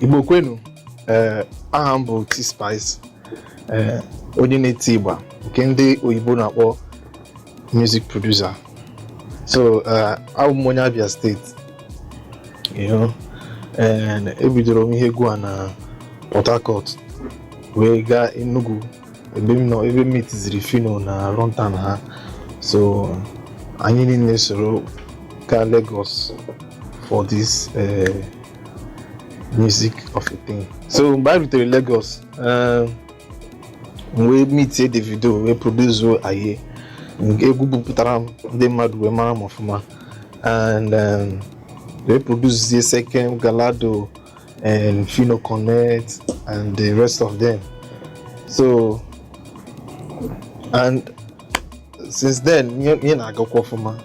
Igbo kwenu, aha m bụ TSpize, onye na-eti ịgba nke ndị oyibo na-akpọ music producer. So abụ m onye Abia steeti, ebidoro m ihe egwu a na Port Harcourt wee gaa Enugu ebe m metiziri Fino na Runtown ha. So anyị niile soro gaa Lagos for this music of a thing. So mgbe anyị rutere Lagos, wee meet Davido wee produce aye egwu bupụtara ndị mmadụ wee mara m ọfụma, and they produce the second Galado and Fino Connect and the rest of them. So and since then me na agakwa ọfụma,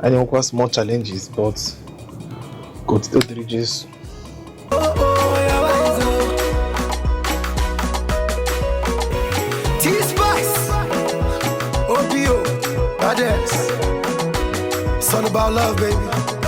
I know small challenges, but God still did Jesus. TSpize, OPO, my dance. It's all about love, baby.